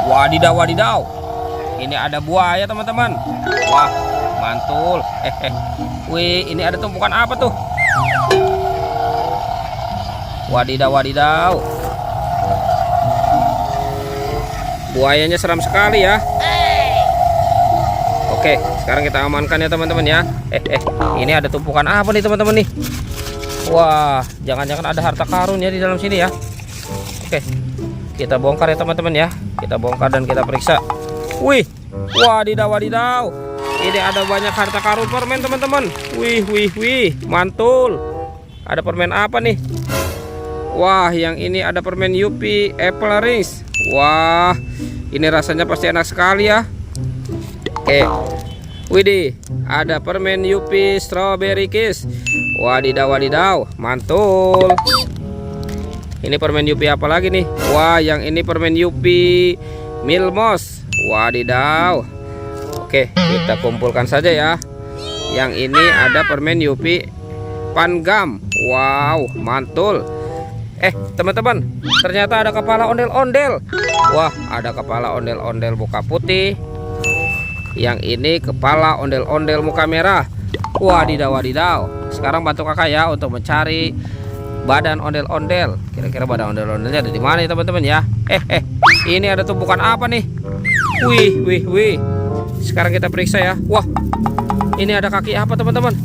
Wadidaw, wadidaw. Ini ada buaya teman-teman. Wah, mantul. Wih, ini ada tumpukan apa tuh? Wadidaw, wadidaw. Buayanya seram sekali ya. Oke, sekarang kita amankan ya teman-teman ya. Ini ada tumpukan apa nih teman-teman nih? Wah, jangan-jangan ada harta karun ya di dalam sini ya. Oke, kita bongkar ya teman-teman ya. Kita bongkar dan kita periksa. Wih, wadidaw, wadidaw. Ini ada banyak harta karun permen teman-teman. Wih, wih, wih, mantul. Ada permen apa nih? Wah, yang ini ada permen Yupi Apple Rings. Wah, ini rasanya pasti enak sekali ya. Oke, widih, ada permen Yupi Strawberry Kiss. Wadidaw, wadidaw, mantul. Ini permen Yupi apa lagi nih? Wah, yang ini permen Yupi Milmos. Wadidaw. Oke, kita kumpulkan saja ya. Yang ini ada permen Yupi Pangam. Wow, mantul. Teman-teman, ternyata ada kepala ondel-ondel. Wah, ada kepala ondel-ondel muka putih. Yang ini kepala ondel-ondel muka merah. Wadidaw, wadidaw. Sekarang bantu kakak ya untuk mencari badan ondel-ondel. Kira-kira badan ondel-ondelnya ada di mana ya teman-teman ya? Ini ada tumpukan apa nih? Wih, wih, wih. Sekarang kita periksa ya. Wah, ini ada kaki apa teman-teman?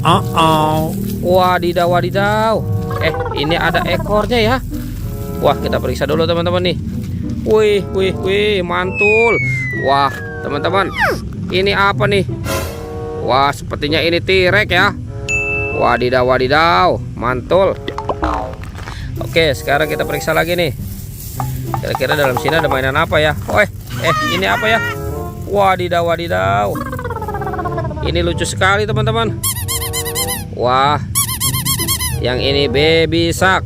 Wadidaw, wadidaw. Ini ada ekornya ya. Wah, kita periksa dulu teman-teman nih. Wih, wih, wih, mantul. Wah, teman-teman, ini apa nih? Wah, sepertinya ini T-Rex ya. Wadidaw, wadidaw, mantul. Oke, sekarang kita periksa lagi nih. Kira-kira dalam sini ada mainan apa ya? Ini apa ya? Wadidaw, wadidaw. Ini lucu sekali teman-teman. Wah, yang ini baby shark.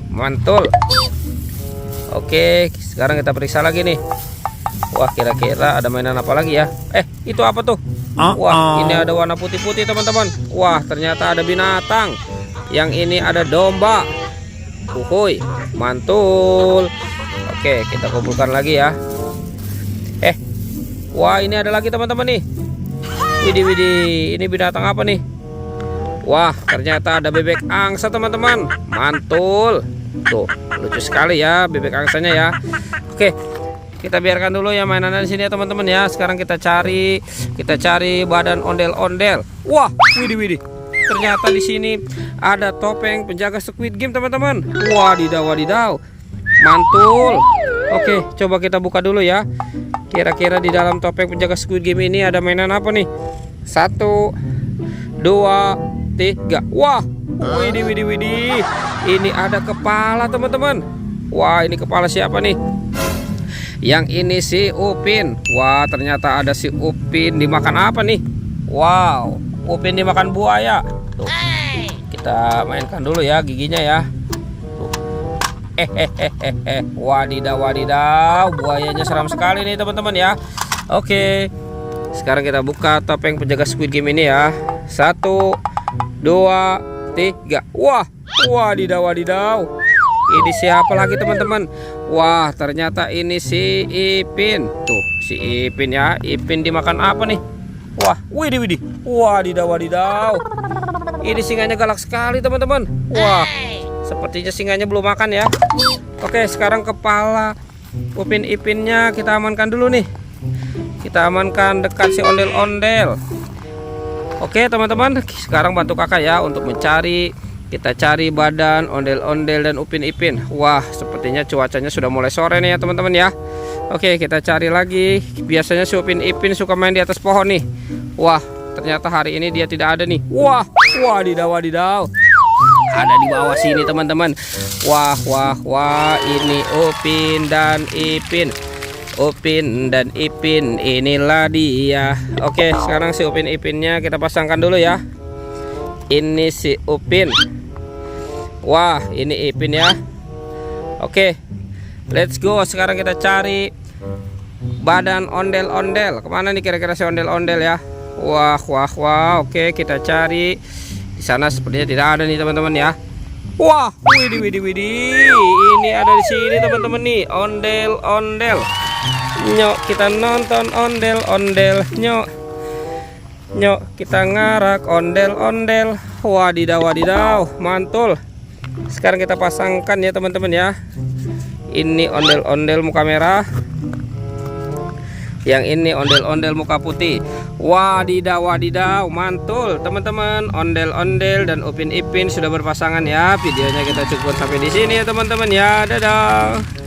Mantul. Oke, sekarang kita periksa lagi nih. Wah, kira-kira ada mainan apa lagi ya? Itu apa tuh? Wah, ini ada warna putih-putih teman-teman. Wah, ternyata ada binatang. Yang ini ada domba. Uhuy, mantul. Oke, kita kumpulkan lagi ya. Wah, ini ada lagi teman-teman nih. Widih, widih, ini binatang apa nih? Wah, ternyata ada bebek angsa teman-teman. Mantul. Tuh, lucu sekali ya bebek angsanya ya. Oke, kita biarkan dulu ya mainan di sini ya teman-teman ya. Sekarang kita cari badan ondel-ondel. Wah, widih, widih. Ternyata di sini ada topeng penjaga Squid Game teman-teman. Wadidaw, wadidaw, mantul. Oke, coba kita buka dulu ya. Kira-kira di dalam topeng penjaga Squid Game ini ada mainan apa nih? 1, 2, 3. Wah, widih, widih, widih. Ini ada kepala teman-teman. Wah, ini kepala siapa nih? Yang ini si Upin. Wah, ternyata ada si Upin dimakan apa nih? Wow, Upin dimakan buaya. Tuh, kita mainkan dulu ya giginya ya. Tuh. Wadidaw, wadidaw, buayanya seram sekali nih teman-teman ya. Oke, sekarang kita buka topeng penjaga Squid Game ini ya. 1, 2, 3. Wah, wadidaw, wadidaw. Ini siapa lagi teman-teman? Wah, ternyata ini si Ipin. Tuh, si Ipin ya. Ipin dimakan apa nih? Wah, widih, widih. Wadidaw, wadidaw. Ini singanya galak sekali teman-teman. Wah, sepertinya singanya belum makan ya. Oke, sekarang kepala Upin Ipinnya kita amankan dulu nih. Kita amankan dekat si ondel-ondel. Oke teman-teman, sekarang bantu kakak ya untuk mencari. Kita cari badan ondel-ondel dan Upin Ipin. Wah, sepertinya cuacanya sudah mulai sore nih ya teman-teman ya. Oke, kita cari lagi. Biasanya si Upin Ipin suka main di atas pohon nih. Wah, ternyata hari ini dia tidak ada nih. Wah, wadidaw, wadidaw. Ada di bawah sini teman-teman. Wah, wah, wah, ini Upin dan Ipin. Upin dan Ipin, inilah dia. Oke, sekarang si Upin Ipinnya kita pasangkan dulu ya. Ini si Upin. Wah, ini Ipin ya. Oke, let's go. Sekarang kita cari badan ondel-ondel. Kemana nih kira-kira si ondel-ondel ya? Wah, wah, wah. Oke, kita cari. Di sana sepertinya tidak ada nih teman-teman ya. Wah, widih. Ini ada di sini teman-teman nih, ondel-ondel. Nyok, kita nonton ondel-ondel. Nyok, kita ngarak ondel-ondel. Wadidaw, mantul. Sekarang kita pasangkan ya teman-teman ya. Ini ondel-ondel muka merah. Yang ini ondel-ondel muka putih. Wadidaw, mantul teman-teman. Ondel-ondel dan Upin Ipin sudah berpasangan ya. Videonya kita cukup sampai di sini ya teman-teman ya. Dadah.